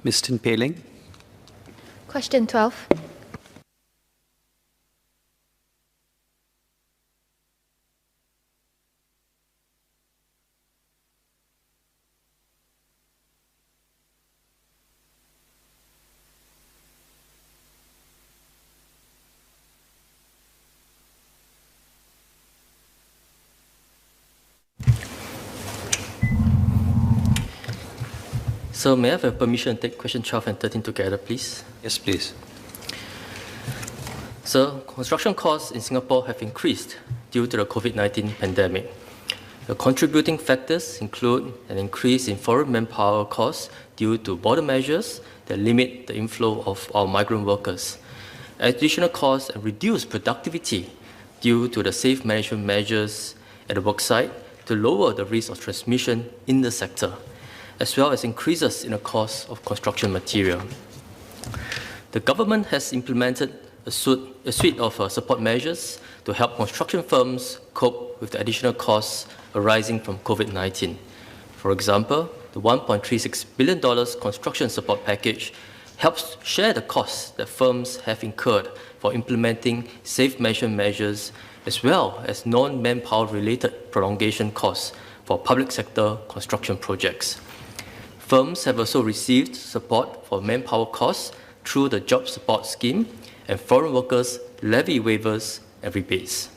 Ms. Tin Pei-Ling. Question 12. So may I have permission to take question 12 and 13 together, please? Yes, please. So construction costs in Singapore have increased due to the COVID-19 pandemic. The contributing factors include an increase in foreign manpower costs due to border measures that limit the inflow of our migrant workers, additional costs and reduced productivity due to the safe management measures at the worksite to lower the risk of transmission in the sector, as well as increases in the cost of construction material. The government has implemented a suite of support measures to help construction firms cope with the additional costs arising from COVID-19. For example, the $1.36 billion construction support package helps share the costs that firms have incurred for implementing safe management measures, as well as non-manpower related prolongation costs for public sector construction projects. Firms have also received support for manpower costs through the Job Support Scheme and foreign workers levy waivers and rebates.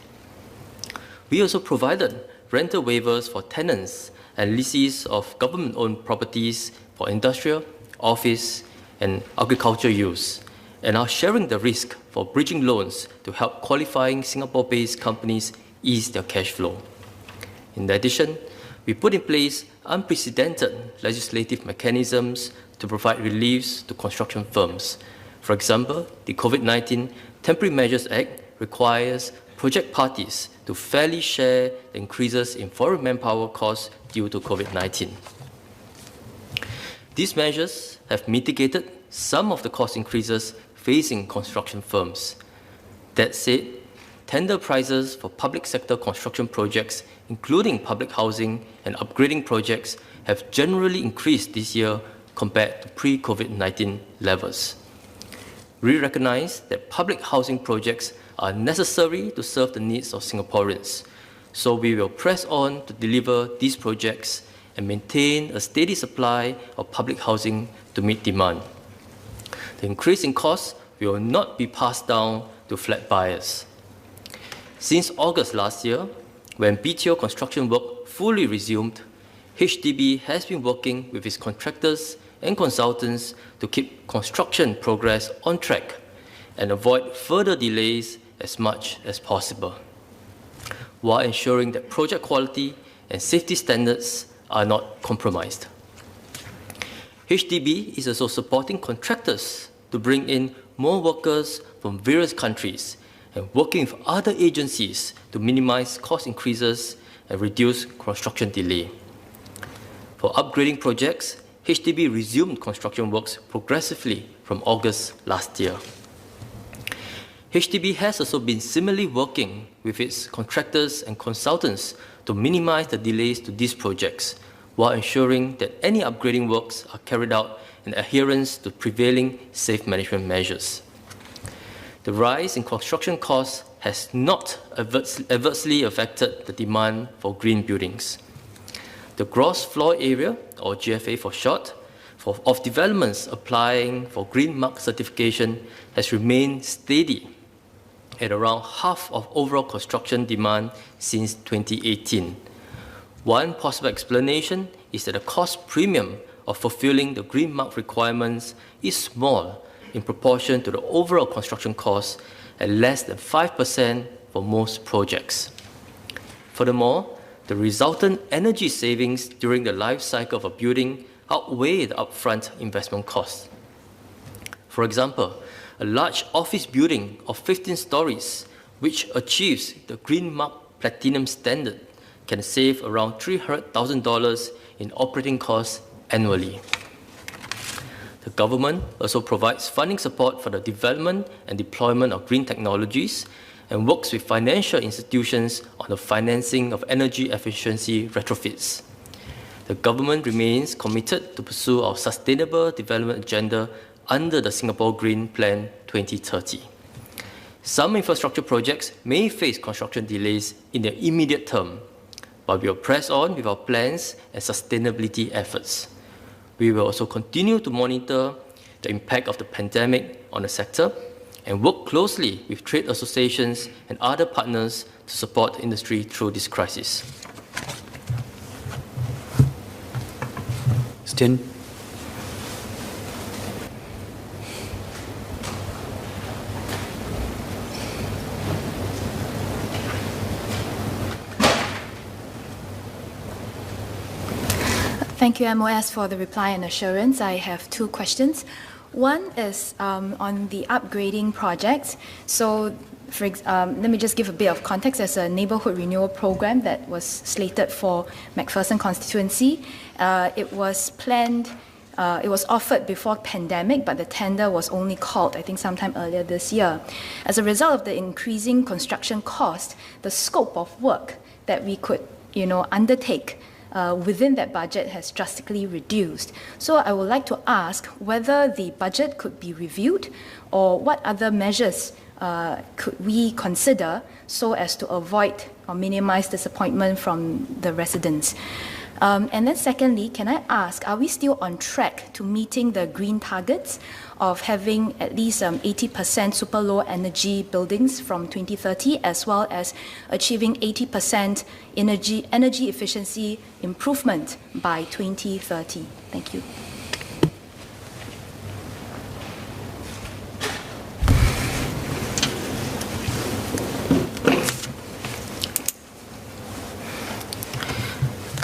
We also provided rental waivers for tenants and lessees of government-owned properties for industrial, office, and agriculture use, and are sharing the risk for bridging loans to help qualifying Singapore-based companies ease their cash flow. In addition, we put in place unprecedented legislative mechanisms to provide reliefs to construction firms. For example, the COVID-19 Temporary Measures Act requires project parties to fairly share the increases in foreign manpower costs due to COVID-19. These measures have mitigated some of the cost increases facing construction firms. That said, tender prices for public sector construction projects, including public housing and upgrading projects, have generally increased this year compared to pre-COVID-19 levels. We recognize that public housing projects are necessary to serve the needs of Singaporeans, so we will press on to deliver these projects and maintain a steady supply of public housing to meet demand. The increase in costs will not be passed down to flat buyers. Since August last year, when BTO construction work fully resumed, HDB has been working with its contractors and consultants to keep construction progress on track and avoid further delays as much as possible, while ensuring that project quality and safety standards are not compromised. HDB is also supporting contractors to bring in more workers from various countries and working with other agencies to minimize cost increases and reduce construction delay. For upgrading projects, HDB resumed construction works progressively from August last year. HDB has also been similarly working with its contractors and consultants to minimize the delays to these projects, while ensuring that any upgrading works are carried out in adherence to prevailing safe management measures. The rise in construction costs has not adversely affected the demand for green buildings. The gross floor area, or GFA for short, of developments applying for Green Mark certification has remained steady at around half of overall construction demand since 2018. One possible explanation is that the cost premium of fulfilling the Green Mark requirements is small in proportion to the overall construction cost at less than 5% for most projects. Furthermore, the resultant energy savings during the life cycle of a building outweigh the upfront investment costs. For example, a large office building of 15 stories, which achieves the Green Mark Platinum standard, can save around $300,000 in operating costs annually. The government also provides funding support for the development and deployment of green technologies and works with financial institutions on the financing of energy efficiency retrofits. The government remains committed to pursue our sustainable development agenda under the Singapore Green Plan 2030. Some infrastructure projects may face construction delays in the immediate term, but we will press on with our plans and sustainability efforts. We will also continue to monitor the impact of the pandemic on the sector and work closely with trade associations and other partners to support the industry through this crisis. Tin. Thank you, MOS, for the reply and assurance. I have two questions. One is on the upgrading projects. So, let me just give a bit of context. There's a neighbourhood renewal program that was slated for McPherson constituency. It was planned, it was offered before pandemic, but the tender was only called, I think, sometime earlier this year. As a result of the increasing construction cost, the scope of work that we could, undertake within that budget has drastically reduced. So I would like to ask whether the budget could be reviewed or what other measures could we consider so as to avoid or minimize disappointment from the residents. And then secondly, can I ask, are we still on track to meeting the green targets of having at least 80% super low energy buildings from 2030, as well as achieving 80% energy efficiency improvement by 2030? Thank you.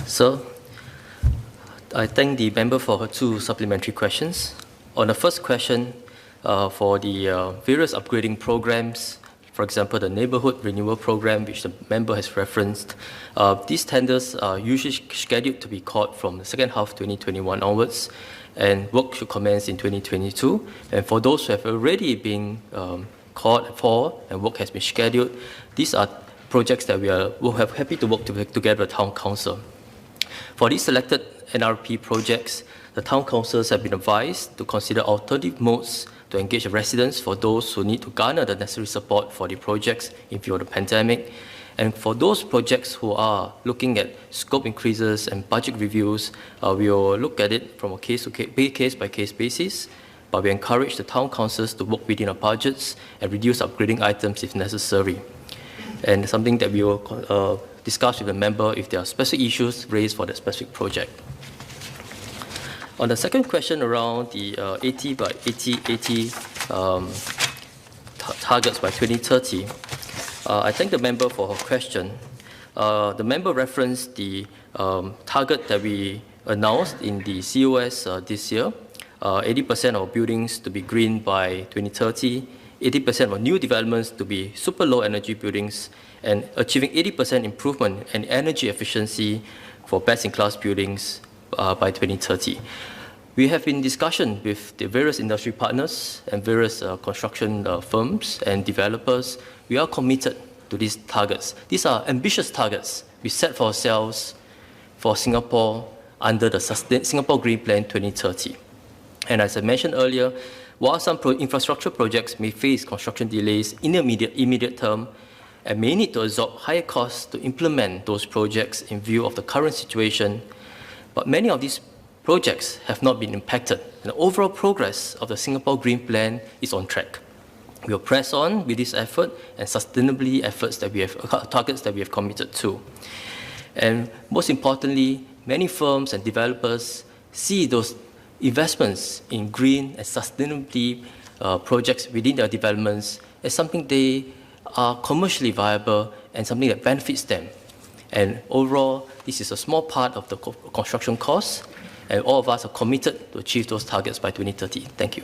So, I thank the member for her two supplementary questions. On the first question, for the various upgrading programs, for example, the neighbourhood renewal program, which the member has referenced, these tenders are usually scheduled to be called from the second half 2021 onwards, and work should commence in 2022. And for those who have already been called for and work has been scheduled, these are projects that we'll have happy to work together with Town Council. For these selected NRP projects, the Town Councils have been advised to consider alternative modes to engage the residents for those who need to garner the necessary support for the projects in view of the pandemic. And for those projects who are looking at scope increases and budget reviews, we will look at it from a case-by-case basis, but we encourage the Town Councils to work within our budgets and reduce upgrading items if necessary. And something that we will discuss with the member if there are specific issues raised for the specific project. On the second question around the 80 by 80 targets by 2030, I thank the member for her question. The member referenced the target that we announced in the COS this year, 80% of buildings to be green by 2030, 80% of new developments to be super low energy buildings, and achieving 80% improvement in energy efficiency for best-in-class buildings by 2030. We have been in discussion with the various industry partners and various construction firms and developers. We are committed to these targets. These are ambitious targets we set for ourselves for Singapore under the Singapore Green Plan 2030. And as I mentioned earlier, while some infrastructure projects may face construction delays in the immediate term, and may need to absorb higher costs to implement those projects in view of the current situation, but many of these projects have not been impacted, and the overall progress of the Singapore Green Plan is on track. We will press on with this effort and sustainability efforts that we have, targets that we have committed to. And most importantly, many firms and developers see those investments in green and sustainability projects within their developments as something they are commercially viable and something that benefits them. And overall, this is a small part of the construction costs, and all of us are committed to achieve those targets by 2030. Thank you.